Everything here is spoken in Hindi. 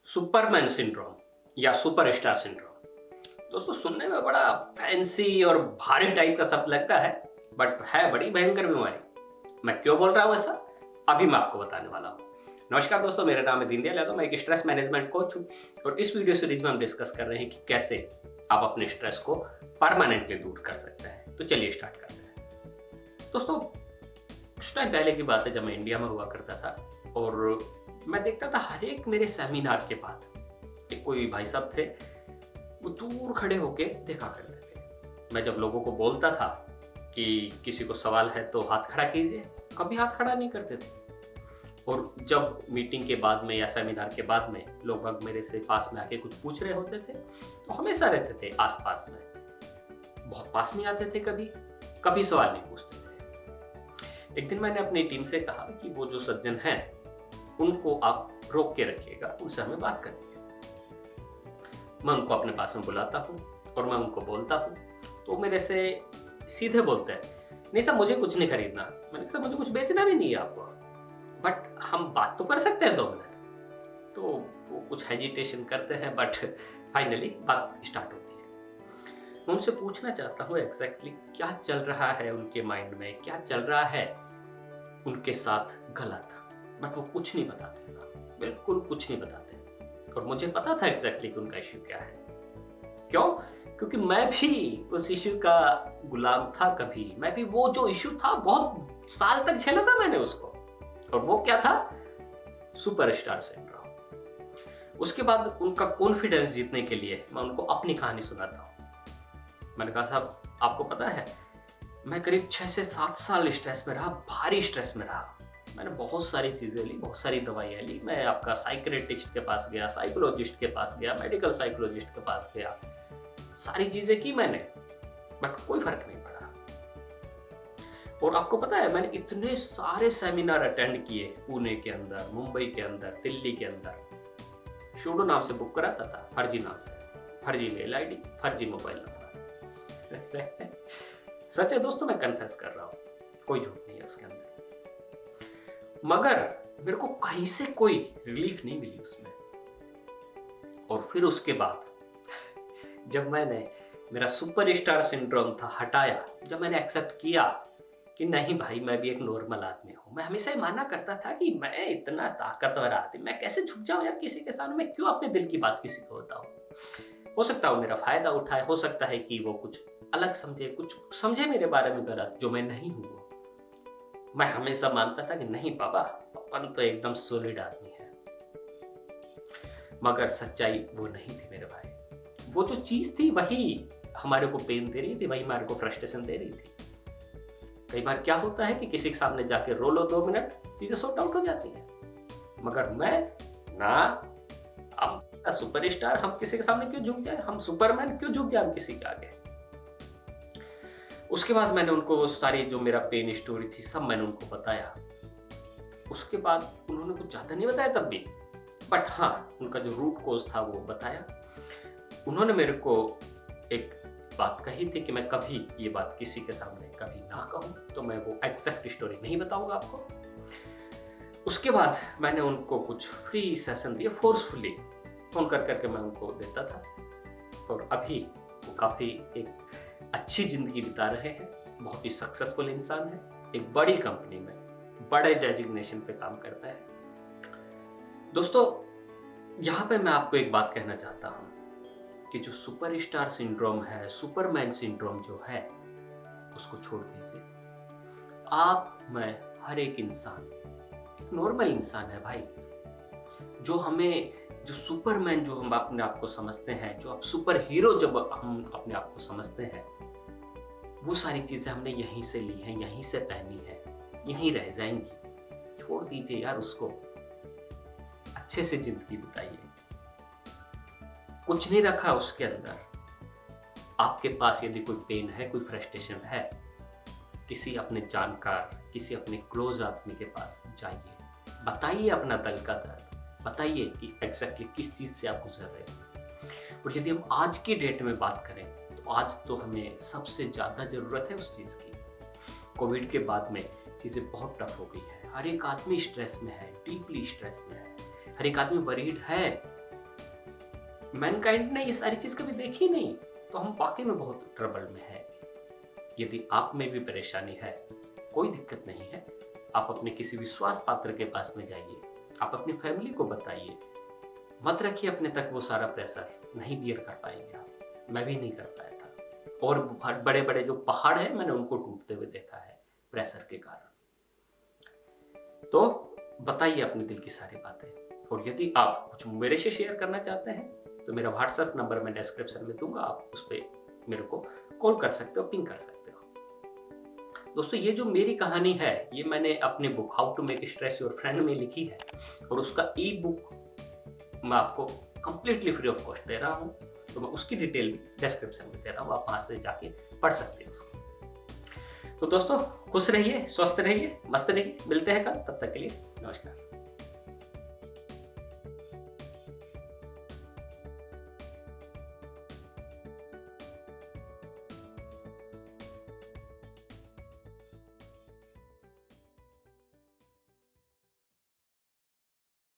सुपरमैन सिंड्रोम या सुपरस्टार सिंड्रोम। दोस्तों, सुनने में बड़ा फैंसी और भारी टाइप का शब्द लगता है, बट है बड़ी भयंकर बीमारी। मैं क्यों बोल रहा हूं ऐसा, अभी मैं आपको बताने वाला हूं। नमस्कार दोस्तों, मेरा नाम है दीनदयाल यादव। मैं एक स्ट्रेस मैनेजमेंट कोच हूं और इस वीडियो सीरीज में हम डिस्कस कर रहे हैं कि कैसे आप अपने स्ट्रेस को परमानेंटली दूर कर सकते हैं। तो चलिए स्टार्ट करते हैं। दोस्तों, कुछ टाइम पहले की बात है जब मैं इंडिया में हुआ करता था और मैं देखता था हर एक मेरे सेमिनार के बाद एक कोई भाई साहब थे, वो दूर खड़े होके देखा करते थे। मैं जब लोगों को बोलता था कि किसी को सवाल है तो हाथ खड़ा कीजिए, कभी हाथ खड़ा नहीं करते थे। और जब मीटिंग के बाद में या सेमिनार के बाद में लोग मेरे से पास में आके कुछ पूछ रहे होते थे तो हमेशा रहते थे आस पास में, बहुत पास नहीं आते थे, कभी कभी सवाल नहीं पूछते थे। एक दिन मैंने अपनी टीम से कहा कि वो जो सज्जन हैं उनको आप रोक के रखिएगा, उनसे हमें बात करनी है। मैं उनको अपने पास में बुलाता हूँ और मैं उनको बोलता हूँ तो मेरे से सीधे बोलते हैं, नहीं सर मुझे कुछ नहीं खरीदना। मैंने कहा मुझे कुछ बेचना भी नहीं है आपको, बट हम बात तो कर सकते हैं 2 मिनट। तो वो कुछ हेजिटेशन करते हैं, बट फाइनली बात स्टार्ट होती है। मैं उनसे पूछना चाहता हूँ एग्जैक्टली क्या चल रहा है उनके माइंड में, क्या चल रहा है उनके साथ गलत, बट वो कुछ नहीं बताते साहब, बिल्कुल कुछ नहीं बताते। और मुझे पता था एग्जैक्टली कि उनका इश्यू क्या है। क्यों? क्योंकि मैं भी उस इश्यू का गुलाम था। कभी मैं भी वो जो इश्यू था बहुत साल तक झेला था मैंने उसको, और वो क्या था? Superstar syndrome. उसके बाद उनका कॉन्फिडेंस जीतने के लिए मैं उनको अपनी कहानी सुनाता हूँ। मैंने कहा साहब आपको पता है मैं करीब 6 से 7 साल स्ट्रेस में रहा, भारी स्ट्रेस में रहा। मैंने बहुत सारी चीज़ें ली, बहुत सारी दवाइयाँ ली। मैं आपका साइकियाट्रिस्ट के पास गया, साइकोलॉजिस्ट के पास गया, मेडिकल साइकोलॉजिस्ट के पास गया, सारी चीज़ें की मैंने, बट कोई फर्क नहीं पड़ा। और आपको पता है मैंने इतने सारे सेमिनार अटेंड किए, पुणे के अंदर, मुंबई के अंदर, दिल्ली के अंदर। शूडो नाम से बुक कराता था, फर्जी नाम से, फर्जी मेल आईडी, फर्जी मोबाइल नंबर। सच है दोस्तों, मैं कन्फेस कर रहा हूँ, कोई झूठ नहीं है उसके अंदर। मगर मेरे को कहीं से कोई रिलीफ नहीं मिली उसमें। और फिर उसके बाद जब मैंने मेरा सुपरस्टार सिंड्रोम था हटाया, जब मैंने एक्सेप्ट किया कि नहीं भाई मैं भी एक नॉर्मल आदमी हूँ। मैं हमेशा ही माना करता था कि मैं इतना ताकतवर आदमी, मैं कैसे झुक जाऊं यार किसी के सामने, मैं क्यों अपने दिल की बात किसी को बताऊं। हो सकता है वो मेरा फायदा उठाए, हो सकता है कि वो कुछ अलग समझे, कुछ समझे मेरे बारे में गलत, जो मैं नहीं हूँ। मैं हमेशा मानता था कि नहीं बाबा, अपन तो एकदम सॉलिड आदमी है। मगर सच्चाई वो नहीं थी मेरे भाई। वो जो चीज थी वही हमारे को पेन दे रही थी, वही हमारे को फ्रस्ट्रेशन दे रही थी। कई बार क्या होता है कि किसी के सामने जाके रो लो 2 मिनट, चीजें सॉर्ट आउट हो जाती है। मगर मैं ना, हम सुपरस्टार, हम किसी के सामने क्यों झुक जाए, हम सुपरमैन क्यों झुक जाए हम किसी के आगे। उसके बाद मैंने उनको वो सारी जो मेरा पेन स्टोरी थी सब मैंने उनको बताया। उसके बाद उन्होंने कुछ ज़्यादा नहीं बताया तब भी, बट हाँ उनका जो रूट कोज था वो बताया। उन्होंने मेरे को एक बात कही थी कि मैं कभी ये बात किसी के सामने कभी ना कहूँ, तो मैं वो एग्जैक्ट स्टोरी नहीं बताऊंगा आपको। उसके बाद मैंने उनको कुछ फ्री सेशन दिए, फोर्सफुली फोन कर करके मैं उनको देता था। और अभी वो काफ़ी एक अच्छी ज़िंदगी बिता रहे हैं, बहुत ही सक्सेसफुल इंसान है, एक बड़ी कंपनी में बड़े डेजिग्नेशन पे काम करता है। दोस्तों, यहाँ पे मैं आपको एक बात कहना चाहता हूँ कि जो सुपरस्टार सिंड्रोम है, सुपरमैन सिंड्रोम जो है, उसको छोड़ दीजिए। आप, मैं, हर एक इंसान एक नॉर्मल इंसान है भाई। जो हमें, जो सुपरमैन जो हम अपने आप को समझते हैं, जो आप सुपर हीरो जब हम अपने आप को समझते हैं, वो सारी चीजें हमने यहीं से ली हैं, यहीं से पहनी है, यहीं रह जाएंगी। छोड़ दीजिए यार उसको, अच्छे से जिंदगी बिताइए। कुछ नहीं रखा उसके अंदर। आपके पास यदि कोई पेन है, कोई फ्रस्ट्रेशन है, किसी अपने जानकार, किसी अपने क्लोज आदमी के पास जाइए, बताइए अपना दिल का दर्द, बताइए कि एग्जैक्टली किस चीज से आप गुजर रहे हो। और यदि हम आज की डेट में बात करें तो आज तो हमें सबसे ज्यादा जरूरत है उस चीज की। कोविड के बाद में चीजें बहुत टफ हो गई है, हर एक आदमी स्ट्रेस में है, डीपली स्ट्रेस में है, हर एक आदमी वरीड है मैनकाइंड ने ये सारी चीज कभी देखी नहीं, तो हम वाकई में बहुत ट्रबल में है। यदि आप में भी परेशानी है, कोई दिक्कत नहीं है, आप अपने किसी विश्वास पात्र के पास में जाइए, आप अपनी फैमिली को बताइए। मत रखिए अपने तक वो सारा प्रेशर, नहीं बियर कर पाएंगे आप। मैं भी नहीं कर पाया था, और बड़े बड़े जो पहाड़ है मैंने उनको टूटते हुए देखा है प्रेशर के कारण। तो बताइए अपने दिल की सारी बातें, और यदि आप कुछ मेरे से शेयर करना चाहते हैं तो मेरा व्हाट्सएप नंबर मैं डिस्क्रिप्शन में दूंगा, आप उस पर मेरे को कॉल कर सकते हो, पिंग कर सकते हो। दोस्तों, ये जो मेरी कहानी है ये मैंने अपने book how to make stress your friend में लिखी है, और उसका ई बुक मैं आपको कंप्लीटली फ्री ऑफ कॉस्ट दे रहा हूँ। तो मैं उसकी डिटेल भी डिस्क्रिप्शन में दे रहा हूँ, आप वहां से जाके पढ़ सकते हो उसको। तो दोस्तों, खुश रहिए, स्वस्थ रहिए, मस्त रहिए। मिलते हैं कल, तब तक के लिए नमस्कार।